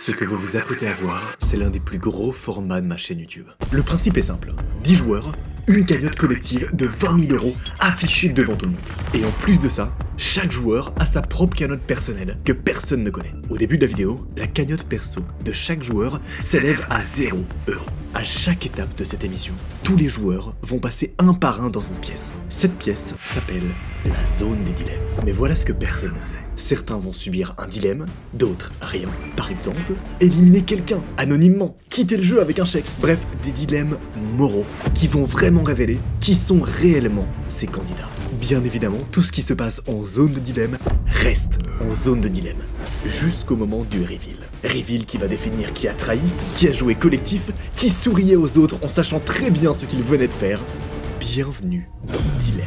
Ce que vous vous apprêtez à voir, c'est l'un des plus gros formats de ma chaîne YouTube. Le principe est simple, 10 joueurs, une cagnotte collective de 20 000 € affichée devant tout le monde. Et en plus de ça, chaque joueur a sa propre cagnotte personnelle que personne ne connaît. Au début de la vidéo, la cagnotte perso de chaque joueur s'élève à 0 €. À chaque étape de cette émission, tous les joueurs vont passer un par un dans une pièce. Cette pièce s'appelle la zone des dilemmes. Mais voilà ce que personne ne sait. Certains vont subir un dilemme, d'autres rien. Par exemple, éliminer quelqu'un anonymement, quitter le jeu avec un chèque. Bref, des dilemmes moraux qui vont vraiment révéler qui sont réellement ces candidats. Bien évidemment, tout ce qui se passe en zone de dilemme reste en zone de dilemme, jusqu'au moment du reveal. Reveal qui va définir qui a trahi, qui a joué collectif, qui souriait aux autres en sachant très bien ce qu'il venait de faire. Bienvenue dans Dilemme.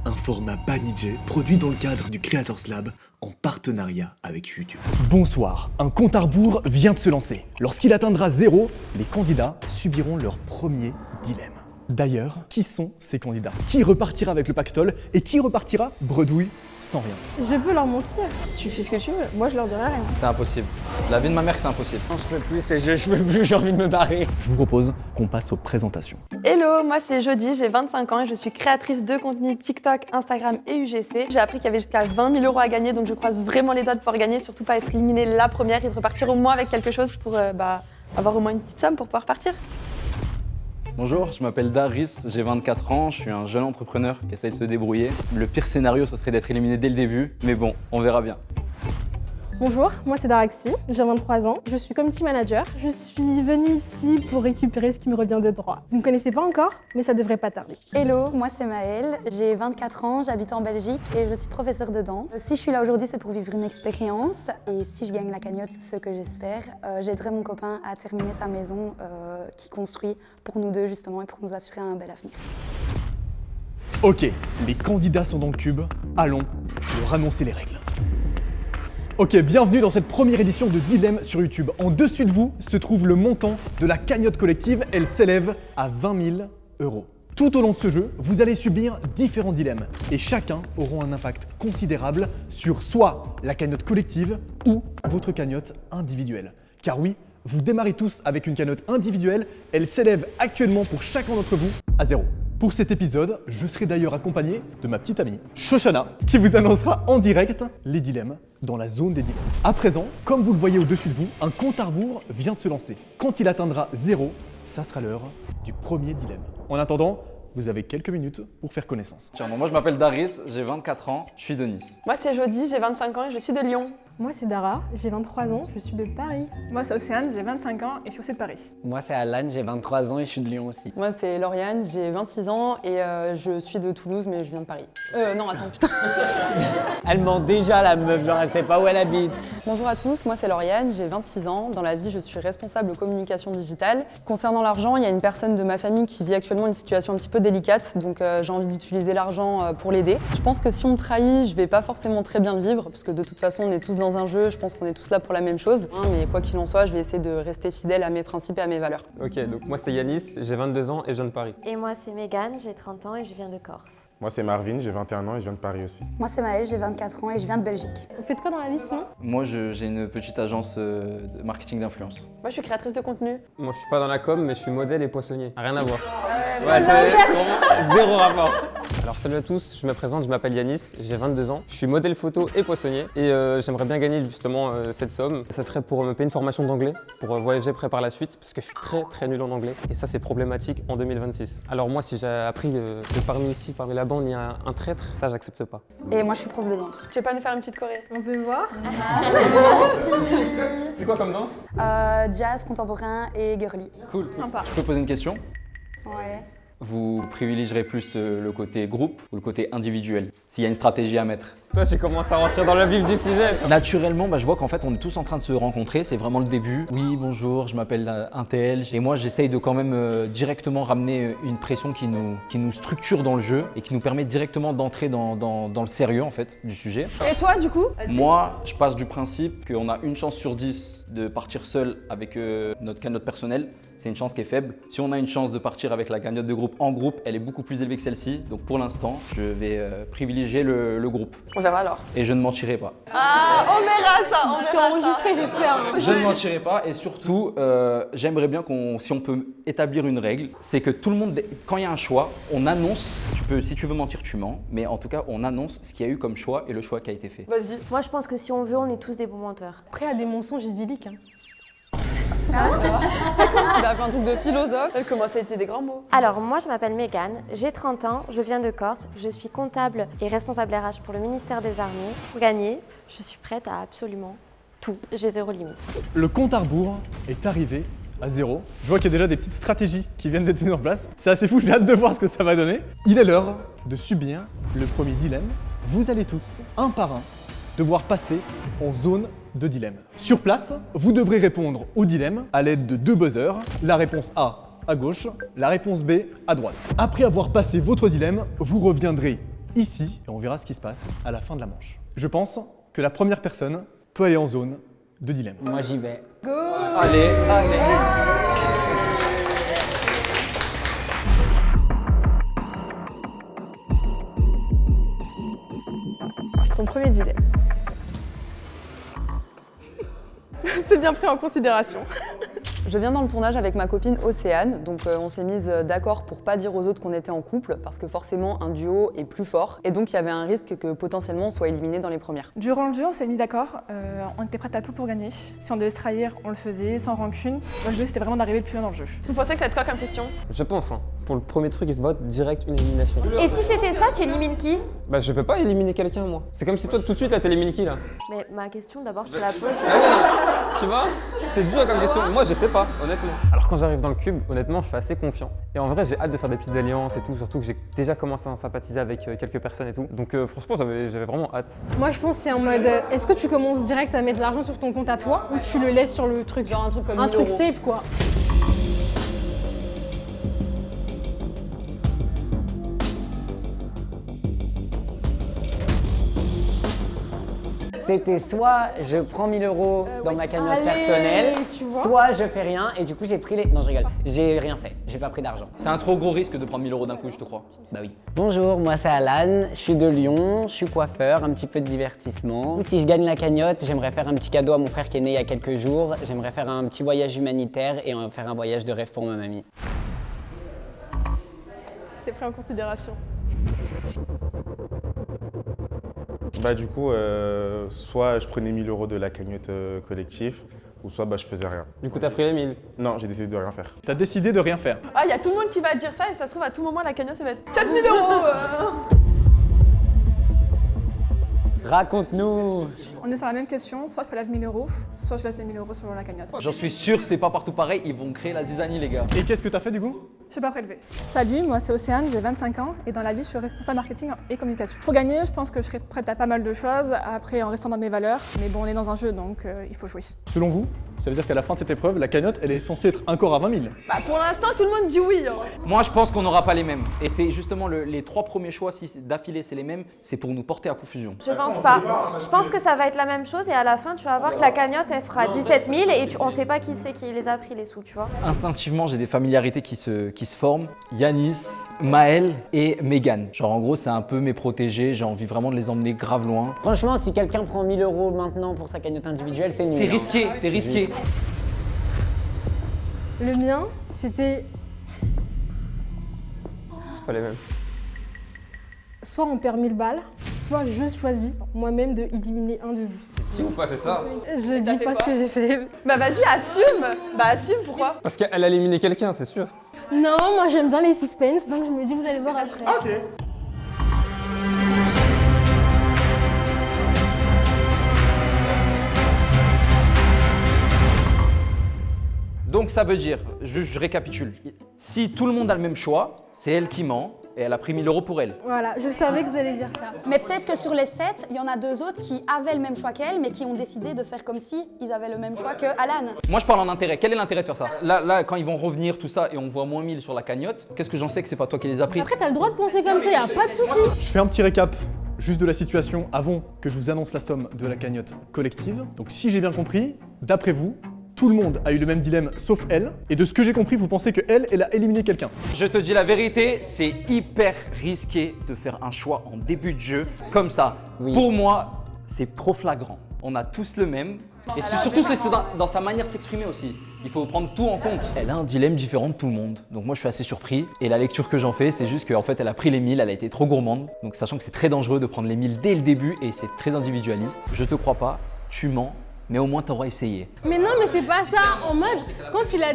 Un format Banijay produit dans le cadre du Creators Lab en partenariat avec YouTube. Bonsoir, un compte à rebours vient de se lancer. Lorsqu'il atteindra 0, les candidats subiront leur premier dilemme. D'ailleurs, qui sont ces candidats? Qui repartira avec le pactole et qui repartira bredouille sans rien? Je peux leur mentir. Tu fais ce que tu veux, moi je leur dirai rien. C'est impossible. La vie de ma mère, c'est impossible. Non, je peux plus, je peux plus, j'ai envie de me barrer. Je vous propose qu'on passe aux présentations. Hello, moi c'est Jody, j'ai 25 ans et je suis créatrice de contenu TikTok, Instagram et UGC. J'ai appris qu'il y avait jusqu'à 20 000 € à gagner, donc je croise vraiment les doigts de pouvoir gagner, surtout pas être éliminée la première et de repartir au moins avec quelque chose pour avoir au moins une petite somme pour pouvoir partir. Bonjour, je m'appelle Daris, j'ai 24 ans, je suis un jeune entrepreneur qui essaye de se débrouiller. Le pire scénario, ce serait d'être éliminé dès le début, mais bon, on verra bien. Bonjour, moi c'est Daraxi, j'ai 23 ans, je suis community manager. Je suis venue ici pour récupérer ce qui me revient de droit. Vous ne me connaissez pas encore, mais ça devrait pas tarder. Hello, moi c'est Maëlle, j'ai 24 ans, j'habite en Belgique et je suis professeure de danse. Si je suis là aujourd'hui, c'est pour vivre une expérience et si je gagne la cagnotte, ce que j'espère, j'aiderai mon copain à terminer sa maison qu'il construit pour nous deux justement et pour nous assurer un bel avenir. Ok, les candidats sont dans le cube, allons leur annoncer les règles. Ok, bienvenue dans cette première édition de Dilemme sur YouTube. En dessus de vous se trouve le montant de la cagnotte collective, elle s'élève à 20 000 €. Tout au long de ce jeu, vous allez subir différents dilemmes et chacun aura un impact considérable sur soit la cagnotte collective ou votre cagnotte individuelle. Car oui, vous démarrez tous avec une cagnotte individuelle, elle s'élève actuellement pour chacun d'entre vous à 0. Pour cet épisode, je serai d'ailleurs accompagné de ma petite amie, Shoshana, qui vous annoncera en direct les dilemmes dans la zone des dilemmes. À présent, comme vous le voyez au-dessus de vous, un compte à rebours vient de se lancer. Quand il atteindra 0, ça sera l'heure du premier dilemme. En attendant, vous avez quelques minutes pour faire connaissance. Tiens, bon, moi je m'appelle Daris, j'ai 24 ans, je suis de Nice. Moi c'est Jody, j'ai 25 ans et je suis de Lyon. Moi c'est Dara, j'ai 23 ans, je suis de Paris. Moi c'est Océane, j'ai 25 ans et je suis aussi de Paris. Moi c'est Alan, j'ai 23 ans et je suis de Lyon aussi. Moi c'est Lauriane, j'ai 26 ans et je suis de Toulouse mais je viens de Paris. Non attends, putain. Elle ment déjà la meuf, genre elle sait pas où elle habite. Bonjour à tous, moi c'est Lauriane, j'ai 26 ans. Dans la vie, je suis responsable communication digitale. Concernant l'argent, il y a une personne de ma famille qui vit actuellement une situation un petit peu délicate, donc j'ai envie d'utiliser l'argent pour l'aider. Je pense que si on me trahit, je vais pas forcément très bien le vivre, parce que de toute façon, on est tous dans un jeu, je pense qu'on est tous là pour la même chose. Mais quoi qu'il en soit, je vais essayer de rester fidèle à mes principes et à mes valeurs. Ok, donc moi c'est Yanis, j'ai 22 ans et je viens de Paris. Et moi c'est Mégane, j'ai 30 ans et je viens de Corse. Moi c'est Marvin, j'ai 21 ans et je viens de Paris aussi. Moi c'est Maëlle, j'ai 24 ans et je viens de Belgique. Vous faites quoi dans la vie sinon? Moi j'ai une petite agence de marketing d'influence. Moi je suis créatrice de contenu. Moi je suis pas dans la com, mais je suis modèle et poissonnier. Rien à voir. Ouais, c'est vraiment zéro rapport. Alors salut à tous, je me présente, je m'appelle Yanis, j'ai 22 ans. Je suis modèle photo et poissonnier et j'aimerais bien gagner justement cette somme. Ça serait pour me payer une formation d'anglais, pour voyager près par la suite, parce que je suis très nul en anglais. Et ça c'est problématique en 2026. Alors moi si j'ai appris que parmi la bande il y a un traître, ça j'accepte pas. Et moi je suis prof de danse. Tu veux pas nous faire une petite choré? On peut voir? C'est quoi comme danse? Jazz, contemporain et girly. Cool. Sympa. Je peux poser une question? Ouais. Vous privilégierez plus le côté groupe ou le côté individuel, s'il y a une stratégie à mettre? Toi tu commences à rentrer dans le vif du sujet. Naturellement, je vois qu'en fait on est tous en train de se rencontrer, c'est vraiment le début. Oui, bonjour, je m'appelle un tel. Et moi j'essaye de quand même directement ramener une pression qui nous structure dans le jeu et qui nous permet directement d'entrer dans le sérieux en fait du sujet. Et toi du coup? Moi, je passe du principe qu'on a une chance sur 10 de partir seul avec notre cagnotte personnelle, c'est une chance qui est faible. Si on a une chance de partir avec la cagnotte de groupe en groupe, elle est beaucoup plus élevée que celle-ci. Donc pour l'instant, je vais privilégier le groupe. On verra alors. Et je ne mentirai pas. Ah, on verra ça, on C'est verra ça. enregistré, j'espère. Je ne mentirai pas et surtout, j'aimerais bien si on peut établir une règle, c'est que tout le monde, quand il y a un choix, on annonce, si tu veux mentir, tu mens, mais en tout cas, on annonce ce qu'il y a eu comme choix et le choix qui a été fait. Vas-y. Moi, je pense que si on veut, on est tous des bons menteurs. Après, il y a des mensonges idylliques. Hein. On a fait un truc de philosophe. Elle commence à utiliser des grands mots. Alors, moi, je m'appelle Mégane, j'ai 30 ans, je viens de Corse, je suis comptable et responsable RH pour le ministère des Armées. Pour gagner, je suis prête à absolument tout. J'ai zéro limite. Le compte à rebours est arrivé à 0. Je vois qu'il y a déjà des petites stratégies qui viennent d'être mises en place. C'est assez fou, j'ai hâte de voir ce que ça va donner. Il est l'heure de subir le premier dilemme. Vous allez tous, un par un, devoir passer en zone de dilemme. Sur place, vous devrez répondre au dilemme à l'aide de 2 buzzers. La réponse A à gauche, la réponse B à droite. Après avoir passé votre dilemme, vous reviendrez ici et on verra ce qui se passe à la fin de la manche. Je pense que la première personne peut aller en zone de dilemme. Moi j'y vais. Go! Allez. Ton premier dilemme. C'est bien pris en considération. Je viens dans le tournage avec ma copine Océane, donc on s'est mise d'accord pour pas dire aux autres qu'on était en couple, parce que forcément un duo est plus fort, et donc il y avait un risque que potentiellement on soit éliminé dans les premières. Durant le jeu, on s'est mis d'accord, on était prête à tout pour gagner. Si on devait se trahir, on le faisait, sans rancune. Moi, le jeu, c'était vraiment d'arriver le plus loin dans le jeu. Vous pensez que ça va être quoi comme question? Je pense, hein. Pour le premier truc, vote direct une élimination. Et si c'était ça, tu élimines qui? Bah je peux pas éliminer quelqu'un moi. C'est comme si toi tout de suite là t'élimines qui là? Mais ma question, d'abord, je te la pose. Tu vois? C'est dur comme question. Moi je sais pas, honnêtement. Alors quand j'arrive dans le cube, honnêtement je suis assez confiant. Et en vrai j'ai hâte de faire des petites alliances et tout, surtout que j'ai déjà commencé à sympathiser avec quelques personnes et tout. Donc franchement j'avais vraiment hâte. Moi, je pense que c'est en mode, est-ce que tu commences direct à mettre de l'argent sur ton compte à toi ou tu le laisses sur le truc? Genre un truc comme Un 1000 truc euros. safe, quoi. C'était soit je prends 1000 euros dans ma cagnotte Allez, personnelle, tu vois. soit je fais rien et du coup j'ai pris les... Non je rigole, j'ai rien fait, j'ai pas pris d'argent. C'est un trop gros risque de prendre 1000 euros d'un coup, je te crois. Bah oui. Bonjour, moi c'est Alan, je suis de Lyon, je suis coiffeur, un petit peu de divertissement. Si je gagne la cagnotte, j'aimerais faire un petit cadeau à mon frère qui est né il y a quelques jours. J'aimerais faire un petit voyage humanitaire et faire un voyage de rêve pour ma mamie. C'est pris en considération. Bah du coup, soit je prenais 1000 euros de la cagnotte collective, ou soit bah, je faisais rien. Du coup t'as pris les 1000. Non, j'ai décidé de rien faire. T'as décidé de rien faire. Ah, il y a tout le monde qui va dire ça et ça se trouve à tout moment la cagnotte ça va être 4000 euros. Raconte-nous. On est sur la même question, soit je prélève 1000 euros, soit je laisse les 1000 euros sur la cagnotte. J'en suis sûr, c'est pas partout pareil, ils vont créer la zizanie, les gars. Et qu'est-ce que t'as fait du coup? Je suis pas prélevée. Salut, moi c'est Océane, j'ai 25 ans et dans la vie je suis responsable marketing et communication. Pour gagner, je pense que je serai prête à pas mal de choses, après en restant dans mes valeurs, mais bon on est dans un jeu donc il faut jouer. Selon vous, ça veut dire qu'à la fin de cette épreuve, la cagnotte, elle est censée être encore à 20 000. Bah pour l'instant tout le monde dit oui. Hein. Moi, je pense qu'on n'aura pas les mêmes. Et c'est justement les 3 premiers choix, si d'affilée c'est les mêmes, c'est pour nous porter à confusion. Je pense pas. Je pense que ça va être la même chose et à la fin, tu vas voir que la cagnotte, elle fera 17 000 et on sait pas qui c'est qui les a pris les sous, tu vois. Instinctivement, j'ai des familiarités qui se forment. Yanis, Maël et Mégane. Genre en gros, c'est un peu mes protégés, j'ai envie vraiment de les emmener grave loin. Franchement, si quelqu'un prend 1000 euros maintenant pour sa cagnotte individuelle, c'est nul. C'est hein. risqué, c'est risqué. Le mien, c'était C'est pas les mêmes. soit on perd 1000 balles, soit je choisis moi-même de éliminer un de vous. Si ou pas, c'est ça? Je dis pas ce que j'ai fait. Bah vas-y assume. Bah assume pourquoi? Parce qu'elle a éliminé quelqu'un, c'est sûr. Non, moi j'aime bien les suspens, donc je me dis vous allez voir après. Ok. Donc ça veut dire, je récapitule, si tout le monde a le même choix, c'est elle qui ment et elle a pris 1000 euros pour elle. Voilà, je savais que vous allez dire ça. Mais peut-être que sur les 7, il y en a 2 autres qui avaient le même choix qu'elle, mais qui ont décidé de faire comme si ils avaient le même choix que Alan. Moi je parle en intérêt, quel est l'intérêt de faire ça? Là, quand ils vont revenir tout ça et on voit moins 1000 sur la cagnotte, qu'est-ce que j'en sais que c'est pas toi qui les as pris? Après, t'as le droit de penser comme ça, y a pas de souci. Je fais un petit récap juste de la situation avant que je vous annonce la somme de la cagnotte collective. Donc si j'ai bien compris, d'après vous, tout le monde a eu le même dilemme sauf elle. Et de ce que j'ai compris, vous pensez que elle a éliminé quelqu'un. Je te dis la vérité, c'est hyper risqué de faire un choix en début de jeu comme ça. Oui. Pour moi, c'est trop flagrant. On a tous le même. Et surtout, c'est dans sa manière de s'exprimer aussi. Il faut prendre tout en compte. Elle a un dilemme différent de tout le monde. Donc moi, je suis assez surpris. Et la lecture que j'en fais, c'est juste qu'en fait, elle a pris les 1000, elle a été trop gourmande. Donc sachant que c'est très dangereux de prendre les 1000 dès le début et c'est très individualiste. Je te crois pas, tu mens, mais au moins t'auras essayé. Mais non, mais c'est pas ça. En mode, quand il a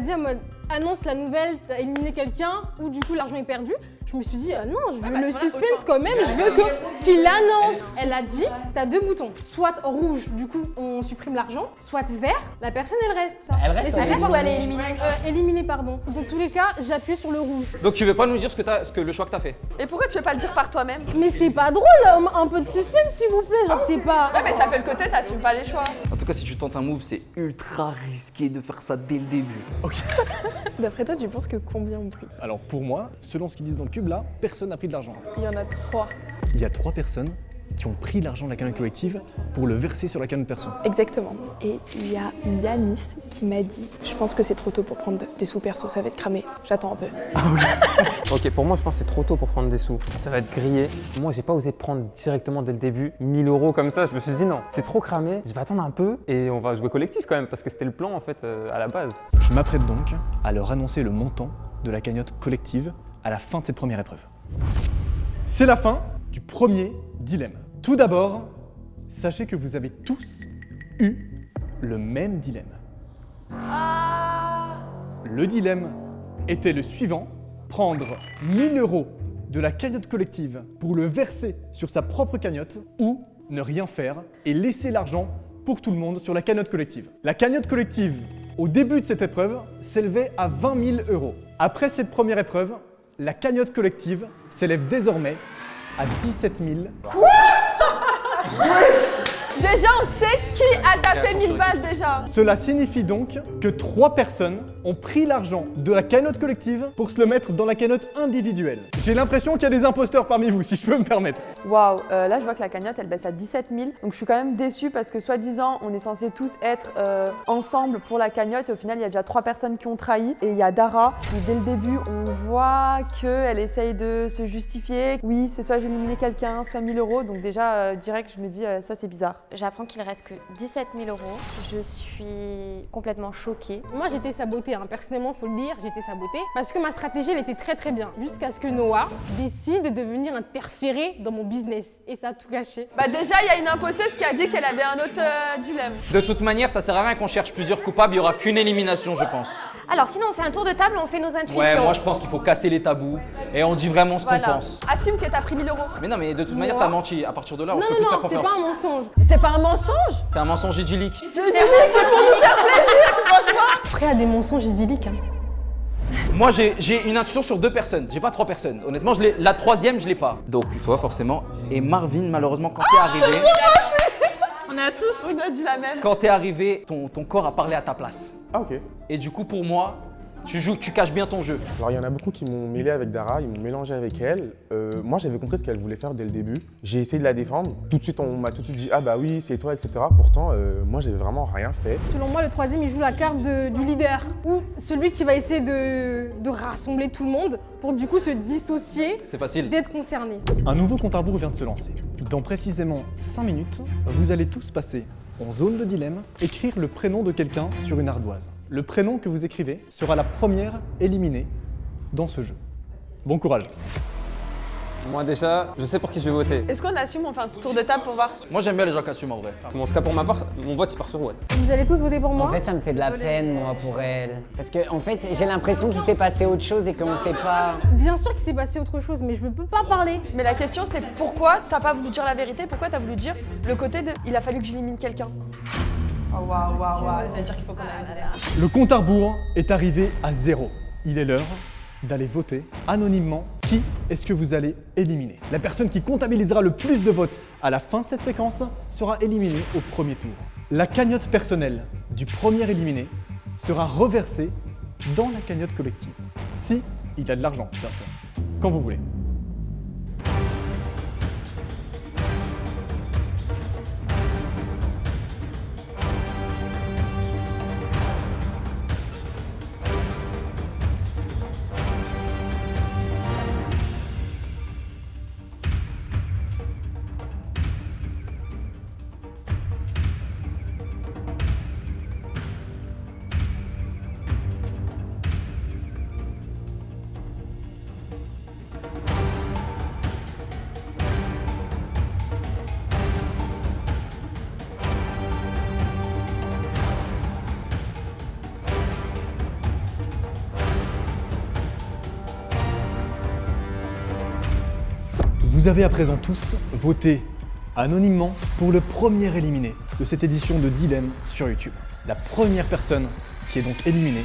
dit en mode annonce la nouvelle, t'as éliminé quelqu'un ou du coup l'argent est perdu, je me suis dit non, je veux le suspense quand même, je veux qu'il l'annonce. Elle a dit, t'as deux boutons, soit rouge, du coup on supprime l'argent, soit vert, la personne elle reste. Elle reste, Et c'est elle reste reste ou elle est éliminée Éliminée, pardon. Dans tous les cas, j'ai appuyé sur le rouge. Donc tu veux pas nous dire le choix que t'as fait? Et pourquoi tu veux pas le dire par toi-même? Mais c'est pas drôle, un peu de suspense s'il vous plaît, genre c'est pas... Ouais, mais ça fait le côté, t'assumes pas les choix. En tout cas, si tu tentes un move, c'est ultra risqué de faire ça dès le début. Ok. D'après toi, tu penses que combien ont pris? Alors pour moi, selon ce qu'ils disent dans le cube là, personne n'a pris de l'argent. Il y en a 3. Il y a 3 personnes qui ont pris l'argent de la cagnotte collective pour le verser sur la cagnotte perso. Exactement. Et il y a Yanis qui m'a dit « Je pense que c'est trop tôt pour prendre des sous perso, ça va être cramé. J'attends un peu. » Ok, pour moi, je pense que c'est trop tôt pour prendre des sous. Ça va être grillé. Moi, j'ai pas osé prendre directement dès le début 1000 € comme ça. Je me suis dit non, c'est trop cramé. Je vais attendre un peu et on va jouer collectif quand même parce que c'était le plan en fait à la base. Je m'apprête donc à leur annoncer le montant de la cagnotte collective à la fin de cette première épreuve. C'est la fin du premier dilemme. Tout d'abord, sachez que vous avez tous eu le même dilemme. Le dilemme était le suivant, prendre 1000 € de la cagnotte collective pour le verser sur sa propre cagnotte ou ne rien faire et laisser l'argent pour tout le monde sur la cagnotte collective. La cagnotte collective, au début de cette épreuve, s'élevait à 20 000 €. Après cette première épreuve, la cagnotte collective s'élève désormais à 17 000. Quoi? Déjà, on sait qui a tapé 1000 balles déjà. Cela signifie donc que 3 personnes ont pris l'argent de la cagnotte collective pour se le mettre dans la cagnotte individuelle. J'ai l'impression qu'il y a des imposteurs parmi vous, si je peux me permettre. Waouh, là je vois que la cagnotte elle baisse à 17 000. Donc je suis quand même déçue parce que soi-disant on est censé tous être ensemble pour la cagnotte et au final il y a déjà 3 personnes qui ont trahi. Et il y a Dara qui dès le début on voit qu'elle essaye de se justifier. Oui, c'est soit j'ai éliminé quelqu'un, soit 1000 €. Donc déjà direct je me dis ça c'est bizarre. J'apprends qu'il reste que 17 000 €. Je suis complètement choquée. Moi j'étais sabotée, personnellement faut le dire, j'ai été sabotée parce que ma stratégie elle était très bien jusqu'à ce que Noah décide de venir interférer dans mon business et ça a tout gâché. Bah déjà il y a une imposteuse qui a dit qu'elle avait un autre dilemme. De toute manière, ça sert à rien qu'on cherche plusieurs coupables, il y aura qu'une élimination, je pense. Alors sinon on fait un tour de table, on fait nos intuitions. Ouais, moi je pense qu'il faut casser les tabous et on dit vraiment ce qu'on pense. Assume que t'as pris 1000 €. Mais non, mais de toute manière, t'as menti. À partir de là, on peut plus te faire Non, c'est confiance. pas un mensonge. C'est pas un mensonge? C'est un mensonge idyllique. C'est pour nous faire plaisir, franchement. Après, il y a des mensonges idylliques. Moi, j'ai une intuition sur 2 personnes. J'ai pas 3 personnes. Honnêtement, la troisième, je l'ai pas. Donc, toi, forcément. Et Marvin, malheureusement, quand t'es arrivé. On a dit la même. Quand t'es arrivé, ton corps a parlé à ta place. Ah ok. Et du coup, pour moi, tu caches bien ton jeu. Alors il y en a beaucoup qui m'ont mêlé avec Dara, ils m'ont mélangé avec elle. Moi j'avais compris ce qu'elle voulait faire dès le début. J'ai essayé de la défendre. Tout de suite on m'a tout de suite dit ah bah oui c'est toi etc. Pourtant moi j'avais vraiment rien fait. Selon moi, le troisième, il joue la carte du leader, ou celui qui va essayer de rassembler tout le monde pour du coup se dissocier C'est facile. d'être concerné. Un nouveau compte à rebours vient de se lancer. Dans précisément 5 minutes, vous allez tous passer en zone de dilemme, écrire le prénom de quelqu'un sur une ardoise. Le prénom que vous écrivez sera la première éliminée dans ce jeu. Bon courage. Moi déjà, je sais pour qui je vais voter. Est-ce qu'on assume, on fait un tour de table pour voir? Moi, j'aime bien les gens qui assument en vrai. Mais en tout cas pour ma part, mon vote il part sur Watt. Vous allez tous voter pour moi? En fait, ça me fait de la peine, moi, pour elle. Parce que, en fait, j'ai l'impression qu'il s'est passé autre chose et qu'on sait pas. Bien sûr qu'il s'est passé autre chose, mais je ne peux pas parler. Mais la question c'est pourquoi t'as pas voulu dire la vérité? Pourquoi t'as voulu dire le côté de il a fallu que j'élimine quelqu'un? Oh waouh, ça veut dire qu'il faut qu'on ait un dilemme. Le compte à rebours est arrivé à 0. Il est l'heure d'aller voter anonymement qui est-ce que vous allez éliminer. La personne qui comptabilisera le plus de votes à la fin de cette séquence sera éliminée au premier tour. La cagnotte personnelle du premier éliminé sera reversée dans la cagnotte collective. Si il y a de l'argent, bien sûr. Quand vous voulez. Vous avez à présent tous voté anonymement pour le premier éliminé de cette édition de Dilemme sur YouTube. La première personne qui est donc éliminée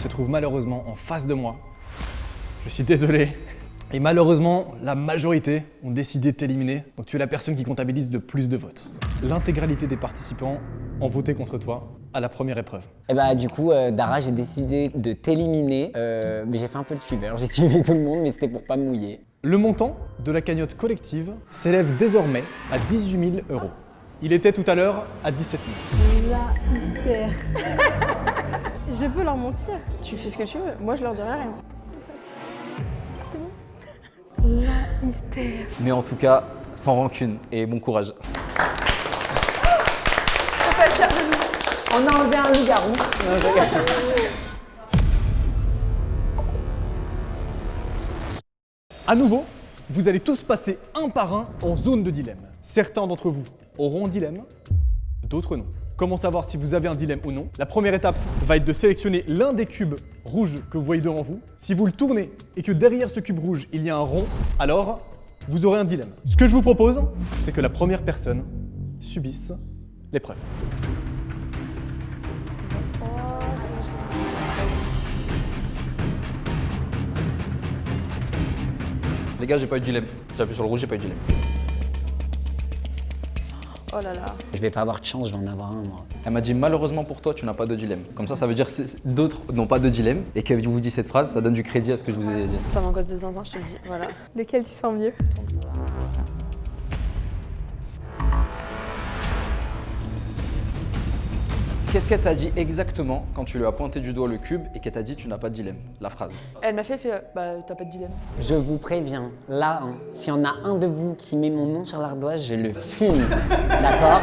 se trouve malheureusement en face de moi. Je suis désolé. Et malheureusement, la majorité ont décidé de t'éliminer, donc tu es la personne qui comptabilise le plus de votes. L'intégralité des participants ont voté contre toi à la première épreuve. Et bah du coup, Dara, j'ai décidé de t'éliminer, mais j'ai fait un peu le suiveur. J'ai suivi tout le monde, mais c'était pour pas me mouiller. Le montant de la cagnotte collective s'élève désormais à 18 000 €. Il était tout à l'heure à 17 000. La hystère. Je peux leur mentir. Tu fais ce que tu veux, moi je leur dirai rien. La hystère. Mais en tout cas, sans rancune et bon courage. On a enlevé un loup-garou. À nouveau, vous allez tous passer un par un en zone de dilemme. Certains d'entre vous auront un dilemme, d'autres non. Comment savoir si vous avez un dilemme ou non? La première étape va être de sélectionner l'un des cubes rouges que vous voyez devant vous. Si vous le tournez et que derrière ce cube rouge, il y a un rond, alors vous aurez un dilemme. Ce que je vous propose, c'est que la première personne subisse l'épreuve. Les gars, j'ai pas eu de dilemme. J'ai appuyé sur le rouge, j'ai pas eu de dilemme. Oh là là. Je vais pas avoir de chance, je vais en avoir un moi. Elle m'a dit malheureusement pour toi, tu n'as pas de dilemme. Comme ça veut dire que d'autres n'ont pas de dilemme et que je vous dis cette phrase, ça donne du crédit à ce que je vous ai dit. Ça m'angoisse de zinzin, je te le dis. Voilà. Lequel tu sens mieux? Qu'est-ce qu'elle t'a dit exactement quand tu lui as pointé du doigt le cube et qu'elle t'a dit tu n'as pas de dilemme? La phrase. Elle m'a fait bah t'as pas de dilemme. Je vous préviens, là, hein, s'il y en a un de vous qui met mon nom sur l'ardoise, je le fume. D'accord?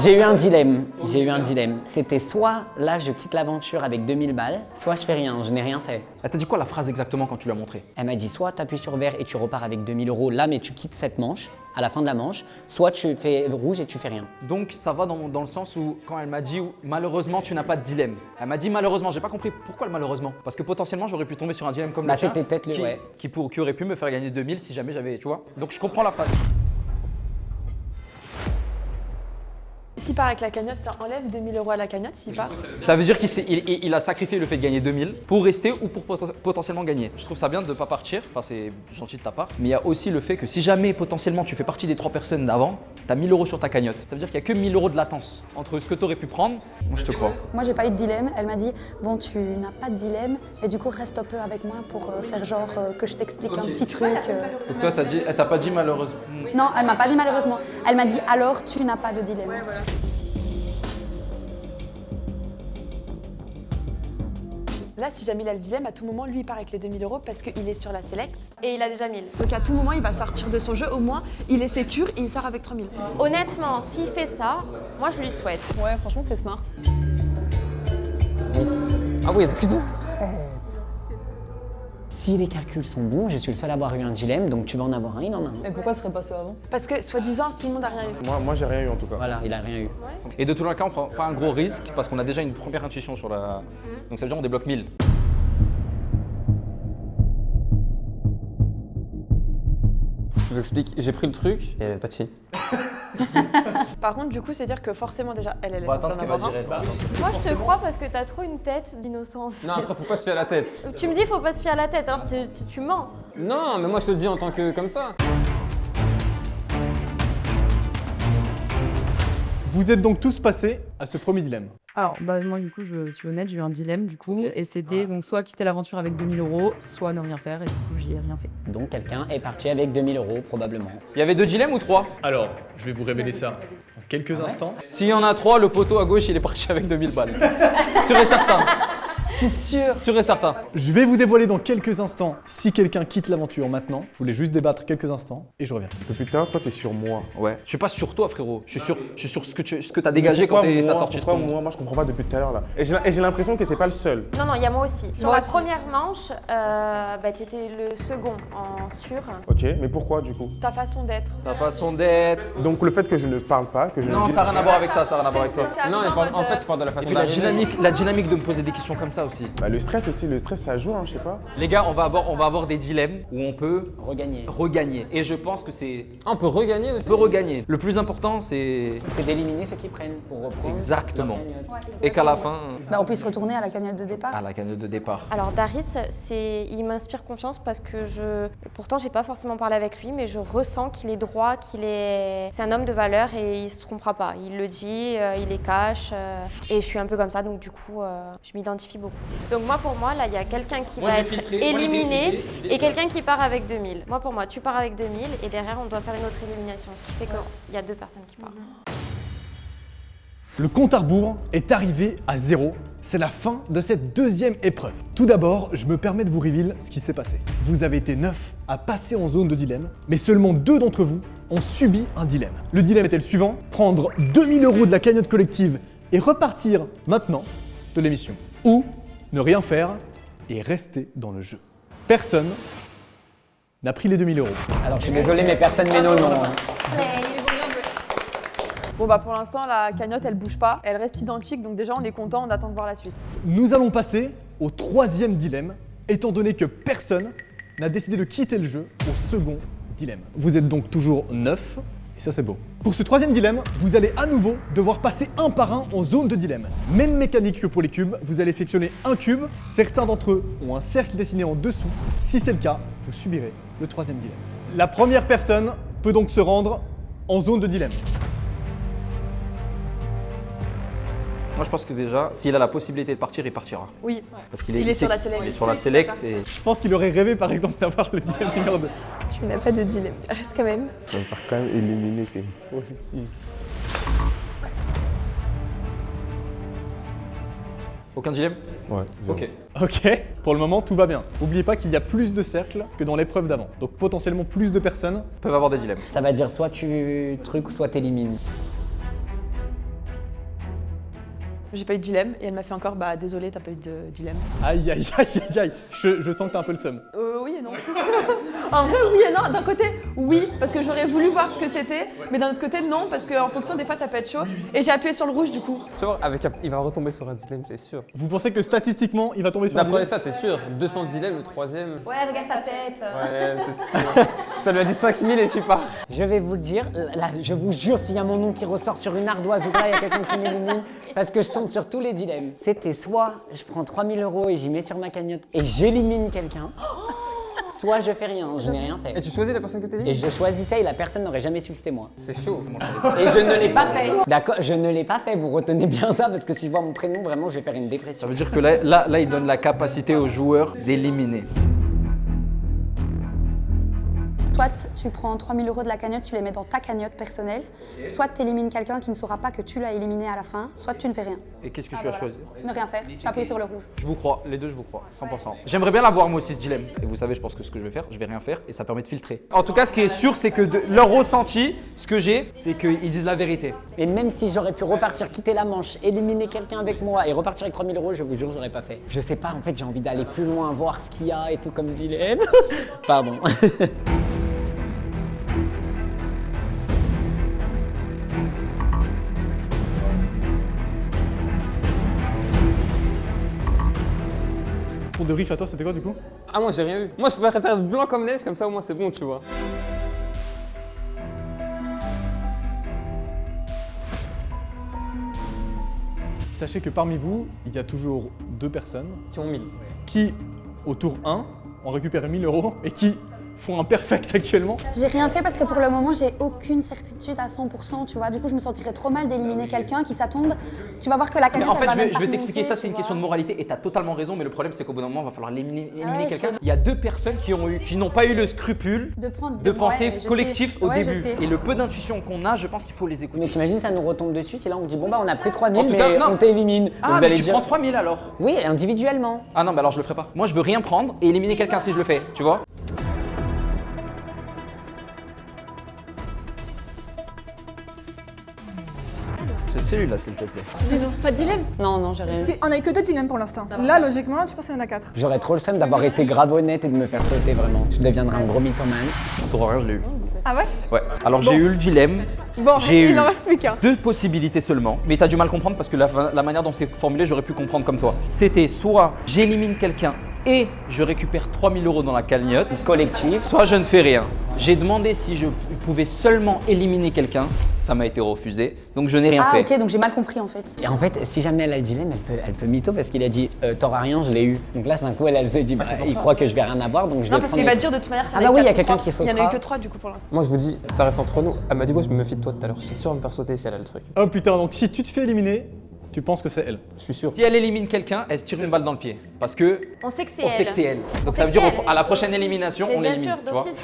J'ai eu un dilemme. C'était soit là je quitte l'aventure avec 2000 balles, soit je fais rien, je n'ai rien fait. Elle t'a dit quoi la phrase exactement quand tu l'as montré? Elle m'a dit soit tu appuies sur vert et tu repars avec 2000 € là mais tu quittes cette manche à la fin de la manche, soit tu fais rouge et tu fais rien. Donc ça va dans le sens où quand elle m'a dit malheureusement tu n'as pas de dilemme. Elle m'a dit malheureusement, j'ai pas compris pourquoi le malheureusement. Parce que potentiellement j'aurais pu tomber sur un dilemme comme le tien c'était peut-être le qui aurait pu me faire gagner 2000 si jamais j'avais, tu vois. Donc je comprends la phrase. S'il part avec la cagnotte, ça enlève 2000 € à la cagnotte s'il part. Ça veut dire qu'il a sacrifié le fait de gagner 2000 pour rester ou pour potentiellement gagner. Je trouve ça bien de ne pas partir, enfin c'est gentil de ta part. Mais il y a aussi le fait que si jamais potentiellement tu fais partie des 3 personnes d'avant, t'as 1000 € sur ta cagnotte. Ça veut dire qu'il n'y a que 1000 € de latence entre ce que tu aurais pu prendre. Moi je te crois. Moi j'ai pas eu de dilemme, elle m'a dit bon tu n'as pas de dilemme mais du coup reste un peu avec moi pour faire genre que je t'explique un petit truc. Donc toi elle t'a pas dit malheureusement. Non, elle m'a pas dit malheureusement, elle m'a dit alors tu n'as pas de dilemme. Ouais, voilà. Là, si jamais il a le dilemme, à tout moment, lui, il part avec les 2000 € parce qu'il est sur la select. Et il a déjà 1000. Donc à tout moment, il va sortir de son jeu. Au moins, il est sécure et il sort avec 3000. Honnêtement, s'il fait ça, moi je lui souhaite. Ouais, franchement, c'est smart. Ah oui, il y en a plus de... Si les calculs sont bons, je suis le seul à avoir eu un dilemme, donc tu vas en avoir un, il en a un. Mais pourquoi ce serait pas ceux avant? Parce que, soi-disant, tout le monde a rien eu. Moi j'ai rien eu en tout cas. Voilà, il a rien eu. Et de tous les cas, on prend pas un gros risque parce qu'on a déjà une première intuition sur la. Donc ça veut dire on débloque 1000. Je vous explique, j'ai pris le truc, il n'y avait pas de signe. Par contre, du coup, c'est dire que forcément, déjà, elle est On va censée attendre ce en qu'elle va avoir un. dire. Moi je te crois parce que t'as trop une tête d'innocent. en fait. Non, après, faut pas se fier à la tête. Tu me dis faut pas se fier à la tête, alors tu mens. Non, mais moi je te le dis en tant que comme ça. Vous êtes donc tous passés à ce premier dilemme. Alors, moi, du coup, je suis honnête, j'ai eu un dilemme, du coup, et c'était donc soit quitter l'aventure avec 2000 €, soit ne rien faire, et du coup, j'y ai rien fait. Donc quelqu'un est parti avec 2000 € probablement. Il y avait 2 dilemmes ou 3? Alors, je vais vous révéler ça en quelques instants. S'il y en a 3, le poteau à gauche il est parti avec 2000 balles. Sûr et certain. C'est sûr. Sûr et certain. Je vais vous dévoiler dans quelques instants si quelqu'un quitte l'aventure maintenant. Je voulais juste débattre quelques instants et je reviens. Depuis tout à l'heure, toi, t'es sur moi. Ouais. Je suis pas sur toi, frérot. Je suis sur ce que t'as dégagé quand t'as sorti ce Pourquoi ton. moi, je comprends pas depuis tout à l'heure là. Et j'ai l'impression que c'est pas le seul. Non, non, il y a moi aussi. Sur Moi la aussi. première manche, tu étais le second en sûr. Ok, mais pourquoi du coup? Ta façon d'être. Ta façon d'être. Donc le fait que je ne parle pas, que je Non, ne ça n'a rien à voir avec ça, ça n'a rien à voir avec ça. Non, en fait, je parle de la façon Et puis la dynamique de me poser des questions comme ça aussi. Bah, le stress aussi, le stress ça joue, hein, je sais pas. Les gars, on va avoir des dilemmes où on peut Regagner. Et je pense que c'est. On peut regagner aussi. On peut regagner. Le plus important, c'est. C'est d'éliminer ceux qui prennent pour reprendre. Exactement. leur cagnotte. Et qu'à la fin. Bah, on puisse retourner à la cagnotte de départ. À la cagnotte de départ. Alors Daris, il m'inspire confiance parce que pourtant j'ai pas forcément parlé avec lui, mais je ressens qu'il est droit, c'est un homme de valeur et il se trompera pas. Il le dit, il les cache et je suis un peu comme ça, donc du coup je m'identifie beaucoup. Donc pour moi là il y a quelqu'un qui va être éliminé et quelqu'un qui part avec 2000. Moi pour moi tu pars avec 2000 et derrière on doit faire une autre élimination, ce qui fait qu'il y a 2 personnes qui partent. Le compte à rebours est arrivé à 0. C'est la fin de cette deuxième épreuve. Tout d'abord, je me permets de vous révéler ce qui s'est passé. Vous avez été 9 à passer en zone de dilemme, mais seulement 2 d'entre vous ont subi un dilemme. Le dilemme était le suivant, prendre 2000 € de la cagnotte collective et repartir maintenant de l'émission. Ou ne rien faire et rester dans le jeu. Personne n'a pris les 2000 €. Alors je suis désolé, mais personne met non. Bon bah pour l'instant la cagnotte elle bouge pas, elle reste identique donc déjà on est content, on attend de voir la suite. Nous allons passer au troisième dilemme, étant donné que personne n'a décidé de quitter le jeu au second dilemme. Vous êtes donc toujours 9, et ça c'est beau. Pour ce troisième dilemme, vous allez à nouveau devoir passer un par un en zone de dilemme. Même mécanique que pour les cubes, vous allez sélectionner un cube, certains d'entre eux ont un cercle dessiné en dessous. Si c'est le cas, vous subirez le troisième dilemme. La première personne peut donc se rendre en zone de dilemme. Moi je pense que déjà, s'il a la possibilité de partir, il partira. Oui, Parce qu'il il est sur la select. Il est sur la select et. Je pense qu'il aurait rêvé par exemple d'avoir le dilemme numéro 2. Tu n'as pas de dilemme, reste quand même. Je vais me faire quand même éliminer, c'est une folie. Aucun dilemme? Ouais, zéro. Ok. Ok, pour le moment tout va bien. N'oubliez pas qu'il y a plus de cercles que dans l'épreuve d'avant. Donc potentiellement plus de personnes. Peuvent avoir des dilemmes. Ça va dire soit tu trucs, soit t'élimines. J'ai pas eu de dilemme et elle m'a fait encore bah désolé t'as pas eu de dilemme. Aïe aïe aïe aïe aïe, je sens que t'as un peu le seum. Oui et non. En vrai oui et non, d'un côté oui parce que j'aurais voulu voir ce que c'était, mais d'un autre côté non parce qu'en fonction des fois ça peut être chaud et j'ai appuyé sur le rouge du coup. Tu vois, il va retomber sur un dilemme, c'est sûr. Vous pensez que statistiquement il va tomber sur un D'après les dilemme? stats, c'est sûr. 200 dilemmes, le troisième. Ouais, regarde sa tête. Ouais, c'est sûr. Ça lui a dit 5000 et tu pars. Je vais vous le dire, là, je vous jure, s'il y a mon nom qui ressort sur une ardoise ou là, il y a quelqu'un qui m'élimine, parce que je tombe sur tous les dilemmes. C'était soit je prends 3000 € et j'y mets sur ma cagnotte et j'élimine quelqu'un, soit je fais rien, je n'ai rien fait. Et tu choisis la personne que t'élimines? Et je choisissais et la personne n'aurait jamais su que c'était moi. C'est chaud. Et je ne l'ai pas fait. D'accord, je ne l'ai pas fait, vous retenez bien ça, parce que si je vois mon prénom, vraiment, je vais faire une dépression. Ça veut dire que là, il donne la capacité aux joueurs d'éliminer. Soit tu prends 3000 € de la cagnotte, tu les mets dans ta cagnotte personnelle, soit tu élimines quelqu'un qui ne saura pas que tu l'as éliminé à la fin, soit tu ne fais rien. Et qu'est-ce que tu as choisi? Ne rien faire, tu appuies sur le rouge. Je vous crois, les deux je vous crois, 100%. J'aimerais bien l'avoir moi aussi ce dilemme. Et vous savez, je pense que ce que je vais faire, je vais rien faire et ça permet de filtrer. En tout cas, ce qui est sûr, c'est que de leur ressenti, ce que j'ai, c'est qu'ils disent la vérité. Et même si j'aurais pu repartir, quitter la manche, éliminer quelqu'un avec moi et repartir avec 3000 €, je vous jure, j'aurais pas fait. Je sais pas, en fait, j'ai envie d'aller plus loin, voir ce qu'il y a et tout comme dilemme. Pardon. Ton débrief à toi, c'était quoi du coup? Ah, moi j'ai rien eu. Moi je préfère faire blanc comme neige, comme ça au moins c'est bon, tu vois. Sachez que parmi vous, il y a toujours 2 personnes Qui ont 1000. qui, au tour 1, ont récupéré 1000 € et qui, font un perfect actuellement. J'ai rien fait parce que pour le moment, j'ai aucune certitude à 100%, tu vois. Du coup, je me sentirais trop mal d'éliminer quelqu'un qui ça tombe. Tu vas voir que la Mais cagnotte, en fait, elle va je même vais pas t'expliquer remonter, ça, c'est une tu question de vois. moralité et t'as totalement raison, mais le problème c'est qu'au bout d'un moment, il va falloir éliminer Ouais, quelqu'un. je sais. Il y a 2 personnes qui n'ont pas eu le scrupule De penser ouais, je collectif sais. au Ouais, je début. sais. Et le peu d'intuition qu'on a, je pense qu'il faut les écouter. Mais t'imagines, ça nous retombe dessus, c'est là on dit bon bah on a pris 3000 En tout mais cas, non. on t'élimine. Ah, Donc, vous mais allez tu dire... prends 3000 alors? Oui, individuellement. Ah non, bah alors je le ferai pas. Moi, je veux rien prendre et éliminer quelqu'un si je le fais, tu vois? C'est celui-là, s'il te plaît. Dis-nous, pas de dilemme. Non, non, j'ai rien eu. On a eu que 2 dilemmes pour l'instant. Là, logiquement, je pense qu'il y en a 4. J'aurais trop le seum d'avoir été grave honnête et de me faire sauter vraiment. Je deviendrais un gros mythomane. Pour rien, je l'ai eu. Ah ouais? Ouais. Alors j'ai eu le dilemme. Bon, J'ai il eu en reste plus qu'un. 2 possibilités seulement, mais t'as du mal à comprendre parce que la manière dont c'est formulé, j'aurais pu comprendre comme toi. C'était soit j'élimine quelqu'un et je récupère 3000 € dans la cagnotte Collectif. soit je ne fais rien. J'ai demandé si je pouvais seulement éliminer quelqu'un, ça m'a été refusé, donc je n'ai rien Ah, fait. ok, donc j'ai mal compris en fait. Et en fait, si jamais elle a le dilemme, elle peut mytho parce qu'il a dit t'auras rien, je l'ai eu. Donc là, d'un coup, elle se dit il croit que je vais rien avoir, donc je vais Non, parce prendre qu'il va les- dire de toute manière, c'est Ah bah oui, il y a quelqu'un qui Il y en a eu sautera. que 3 du coup pour l'instant. Moi je vous dis, ça reste entre nous. Elle m'a dit, ouais, je me méfie de toi tout à l'heure. C'est sûr de me faire sauter si elle a le truc. Oh putain, donc si tu te fais éliminer, tu penses que c'est elle. Je suis sûr. Si elle élimine quelqu'un, elle se tire une balle dans le pied. Parce que On sait que c'est on elle. sait que c'est elle. On Donc sait ça veut que dire c'est elle. à la prochaine élimination, Mais on bien l'élimine. sûr, Tu vois. d'office.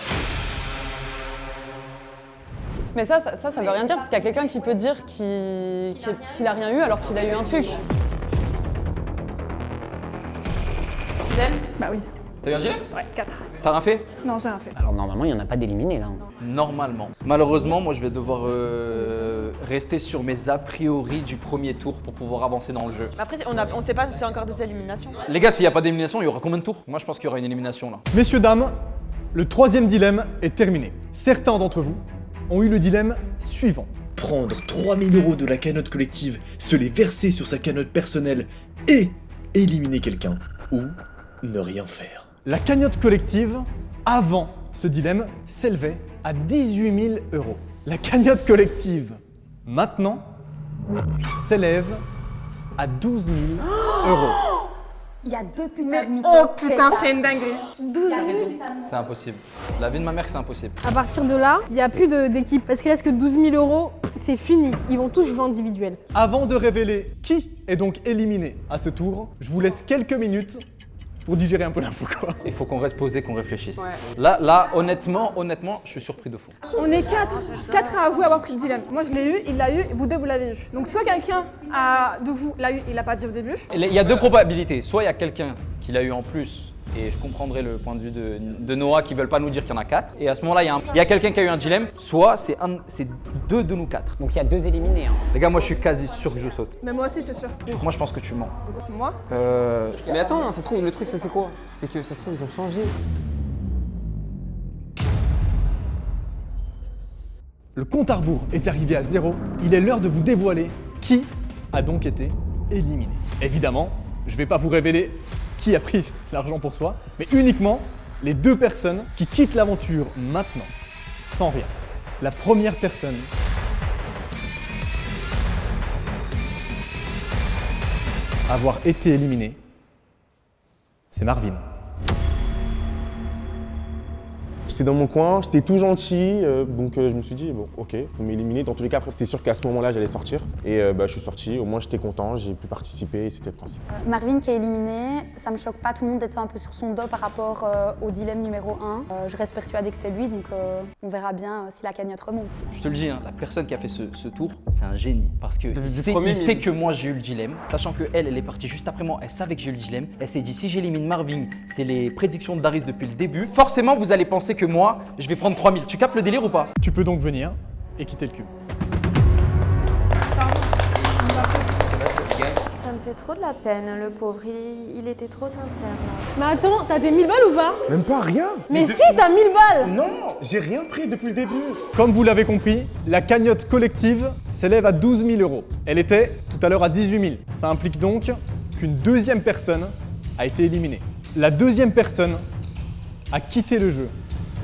Mais ça veut rien dire parce qu'il y a quelqu'un qui peut dire qu'il a rien eu alors qu'il a eu un truc. Bah oui. T'as eu un dilemme? Ouais, 4. T'as rien fait? Non, j'ai rien fait. Alors normalement, il n'y en a pas d'éliminer là. Normalement. Malheureusement, moi je vais devoir rester sur mes a priori du premier tour pour pouvoir avancer dans le jeu. Mais après, on sait pas s'il y a encore des éliminations. Les gars, s'il n'y a pas d'élimination, il y aura combien de tours? Moi je pense qu'il y aura une élimination là. Messieurs, dames, le 3e dilemme est terminé. Certains d'entre vous ont eu le dilemme suivant. Prendre 3000 € de la cagnotte collective, se les verser sur sa cagnotte personnelle et éliminer quelqu'un, ou ne rien faire. La cagnotte collective, avant ce dilemme, s'élevait à 18 000 €. La cagnotte collective, maintenant, s'élève à 12 000 €. Il y a 2 putains de mythos. Oh putain, c'est une dinguerie. 12 000. C'est impossible. La vie de ma mère, c'est impossible. À partir de là, il n'y a plus d'équipe. Parce qu'il reste que 12 000 €, c'est fini. Ils vont tous jouer individuel. Avant de révéler qui est donc éliminé à ce tour, je vous laisse quelques minutes pour digérer un peu l'info, quoi. Il faut qu'on reste posé, qu'on réfléchisse. Là, honnêtement, je suis surpris de fou. On est 4. 4 à avouer avoir pris le dilemme. Moi, je l'ai eu, il l'a eu, vous deux, vous l'avez eu. Donc, soit quelqu'un de vous l'a eu, il l'a pas dit au début. Il y a 2 probabilités. Soit il y a quelqu'un qui l'a eu en plus, et je comprendrai le point de vue de Noah qui veulent pas nous dire qu'il y en a 4. Et à ce moment-là, il y a quelqu'un qui a eu un dilemme. Soit c'est 2 de nous 4. Donc il y a 2 éliminés. Hein. Les gars, moi je suis quasi sûr que je saute. Mais moi aussi, c'est sûr. Moi je pense que tu mens. Moi Mais attends, ça se trouve, le truc, ça c'est quoi? C'est que ça se trouve, ils ont changé. Le compte à rebours est arrivé à 0. Il est l'heure de vous dévoiler qui a donc été éliminé. Évidemment, je vais pas vous révéler qui a pris l'argent pour soi, mais uniquement les 2 personnes qui quittent l'aventure maintenant, sans rien. La première personne à avoir été éliminée, c'est Marvin. J'étais dans mon coin, j'étais tout gentil, donc je me suis dit, bon, ok, vous m'éliminez. Dans tous les cas, après, c'était sûr qu'à ce moment-là, j'allais sortir. Et je suis sorti, au moins j'étais content, j'ai pu participer et c'était le principe. Marvin qui est éliminé, ça me choque pas, tout le monde était un peu sur son dos par rapport au dilemme numéro 1. Je reste persuadée que c'est lui, donc on verra bien si la cagnotte remonte. Je te le dis, hein, la personne qui a fait ce tour, c'est un génie. Parce que il sait que moi j'ai eu le dilemme, sachant que elle est partie juste après moi, elle savait que j'ai eu le dilemme. Elle s'est dit, si j'élimine Marvin, c'est les prédictions de Darius depuis le début. Forcément, vous allez penser que moi, je vais prendre 3000. Tu captes le délire ou pas? Tu peux donc venir et quitter le cube. Ça me fait trop de la peine, le pauvre. Il était trop sincère là. Mais attends, t'as des 1000 balles ou pas? Même pas rien. Mais si, t'as 1000 balles! Non, j'ai rien pris depuis le début. Comme vous l'avez compris, la cagnotte collective s'élève à 12 000 €. Elle était tout à l'heure à 18 000. Ça implique donc qu'une 2e personne a été éliminée. La 2e personne a quitté le jeu.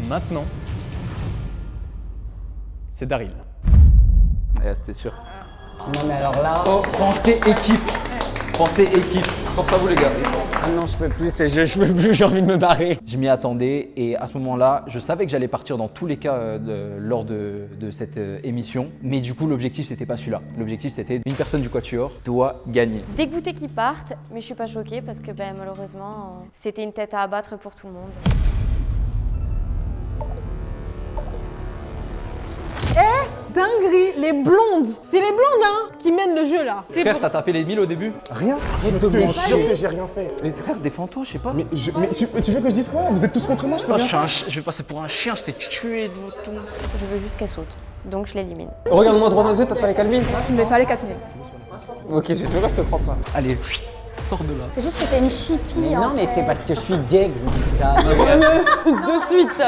Maintenant, c'est Daryl. Ouais, c'était sûr. Non mais alors là... Oh, pensée équipe. Pensez équipe, pour ça vous les gars. Ah non, je peux plus, je peux plus, j'ai envie de me barrer. Je m'y attendais et à ce moment-là, je savais que j'allais partir dans tous les cas lors de cette émission. Mais du coup, l'objectif, c'était pas celui-là. L'objectif, c'était une personne du Quatuor doit gagner. Dégoûtée qu'ils partent, mais je suis pas choquée parce que malheureusement, c'était une tête à abattre pour tout le monde. Dinguerie, les blondes. C'est les blondes, hein, qui mènent le jeu, là. Frère, t'as tapé les 1000 au début? Rien. Je te jure que j'ai rien fait. Mais frère, défends-toi, je sais pas. Mais tu veux que je dise quoi? Vous êtes tous contre moi, je peux rien faire. Je vais passer pour un chien, je t'ai tué de votre ton. Je veux juste qu'elle saute, donc je l'élimine. Regarde-moi droit dans les yeux, t'as pas les calvines? Je n'ai pas les 4000. Ok, j'ai fait je te crois pas. Allez, sors de là. C'est juste que t'es une chipie. Mais non, mais c'est parce que je suis gay que vous dites ça. De suite